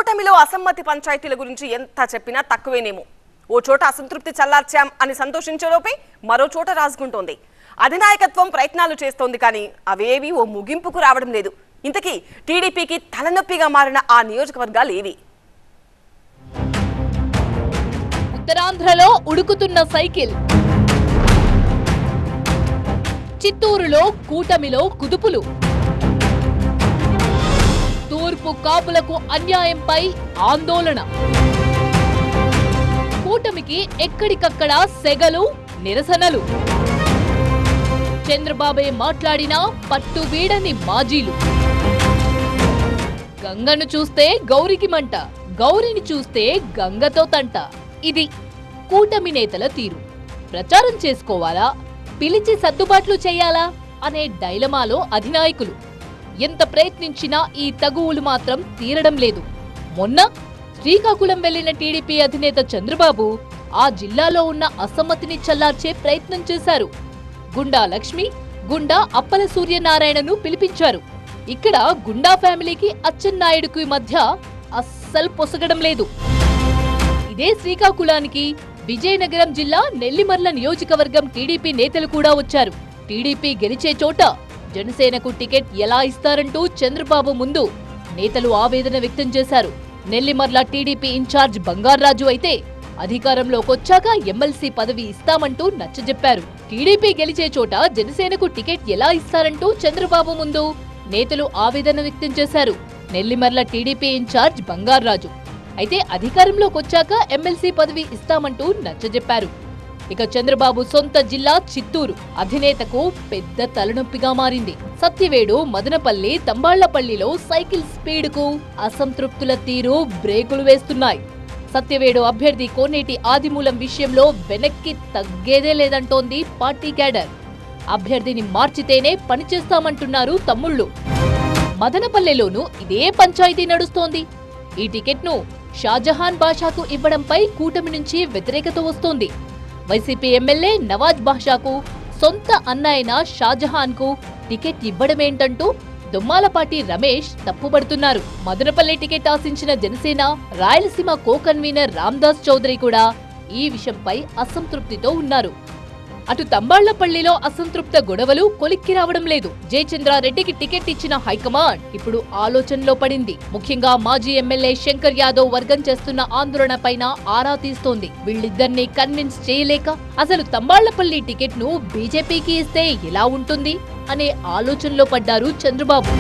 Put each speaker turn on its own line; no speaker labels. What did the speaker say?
కూటమిలో అసమ్మతి పంచాయతీల గురించి ఎంత చెప్పినా తక్కువేనేమో. ఓ చోట అసంతృప్తి చల్లార్చాం అని సంతోషించేలోపే మరో చోట రాజుకుంటోంది. అధినాయకత్వం ప్రయత్నాలు చేస్తోంది, కానీ అవేవి ఓ ముగింపుకు రావడం లేదు. ఇంతకీ టీడీపీకి తలనొప్పిగా మారిన ఆ నియోజకవర్గాలు ఏవి?
ఉత్తరాంధ్రలో ఉడుకుతున్న సైకిల్, చిత్తూరులో కూటమిలో కుదుపులు, తూర్పు కాపులకు అన్యాయంపై ఆందోళన, కూటమికి ఎక్కడికక్కడ సెగలు నిరసనలు, చంద్రబాబే మాట్లాడినా పట్టు వీడని మాజీలు, గంగను చూస్తే గౌరికి మంట, గౌరిని చూస్తే గంగతో తంట. ఇది కూటమి నేతల తీరు. ప్రచారం చేసుకోవాలా, పిలిచి సర్దుబాట్లు చేయాలా అనే డైలమాలో అధినాయకులు. ఎంత ప్రయత్నించినా ఈ తగువులు మాత్రం తీరడం లేదు. మొన్న శ్రీకాకుళం వెళ్లిన టీడీపీ అధినేత చంద్రబాబు ఆ జిల్లాలో ఉన్న అసమ్మతిని చల్లార్చే ప్రయత్నం చేశారు. గుండా లక్ష్మి, గుండా అప్పల సూర్యనారాయణను పిలిపించారు. ఇక్కడ గుండా ఫ్యామిలీకి అచ్చెన్నాయుడుకి మధ్య అస్సలు పొసగడం లేదు. ఇదే శ్రీకాకుళానికి విజయనగరం జిల్లా నెల్లిమర్ల నియోజకవర్గం టీడీపీ నేతలు కూడా వచ్చారు. టీడీపీ గెలిచే చోట జనసేనకు టికెట్ ఎలా ఇస్తారంటూ చంద్రబాబు ముందు నేతలు ఆవేదన వ్యక్తం చేశారు. నెల్లిమర్ల టీడీపీ ఇన్ఛార్జ్ బంగార్రాజు అయితే అధికారంలోకొచ్చాక ఎమ్మెల్సీ పదవి ఇస్తామంటూ నచ్చజెప్పారు. టీడీపీ గెలిచే చోట జనసేనకు టికెట్ ఎలా ఇస్తారంటూ చంద్రబాబు ముందు నేతలు ఆవేదన వ్యక్తం చేశారు. నెల్లిమర్ల టీడీపీ ఇన్ఛార్జ్ బంగార్రాజు అయితే అధికారంలోకొచ్చాక ఎమ్మెల్సీ పదవి ఇస్తామంటూ నచ్చజెప్పారు. ఇక చంద్రబాబు సొంత జిల్లా చిత్తూరు అధినేతకు పెద్ద తలనొప్పిగా మారింది. సత్యవేడు, మదనపల్లి, తంబాళ్లపల్లిలో సైకిల్ స్పీడ్కు అసంతృప్తుల తీరు బ్రేకులు వేస్తున్నాయి. సత్యవేడు అభ్యర్థి కోనేటి ఆదిమూలం విషయంలో వెనక్కి తగ్గేదే లేదంటోంది పార్టీ క్యాడర్. అభ్యర్థిని మార్చితేనే పనిచేస్తామంటున్నారు తమ్ముళ్లు. మదనపల్లెలోనూ ఇదే పంచాయతీ నడుస్తోంది. ఈ టికెట్ను షాజహాన్ బాషాకు ఇవ్వడంపై కూటమి నుంచి వ్యతిరేకత వస్తోంది. వైసీపీ ఎమ్మెల్యే నవాజ్ బాషాకు సొంత అన్న అయిన షాజహాన్ కు టికెట్ ఇవ్వడమేంటంటూ దుమ్మాలపాటి రమేష్ తప్పుబడుతున్నారు. మదనపల్లి టికెట్ ఆశించిన జనసేన రాయలసీమ కో కన్వీనర్ రామ్దాస్ చౌదరి కూడా ఈ విషయంపై అసంతృప్తితో ఉన్నారు. అటు తంబాళ్లపల్లిలో అసంతృప్త గొడవలు కొలిక్కి రావడం లేదు. జయచంద్రారెడ్డికి టికెట్ ఇచ్చిన హైకమాండ్ ఇప్పుడు ఆలోచనలో పడింది. ముఖ్యంగా మాజీ ఎమ్మెల్యే శంకర్ యాదవ్ వర్గం చేస్తున్న ఆందోళన పైన ఆరా తీస్తోంది. వీళ్ళిద్దరినీ కన్విన్స్ చేయలేక అసలు తంబాళ్లపల్లి టికెట్ ను బీజేపీకి ఇస్తే ఎలా ఉంటుంది అనే ఆలోచనలో పడ్డారు చంద్రబాబు.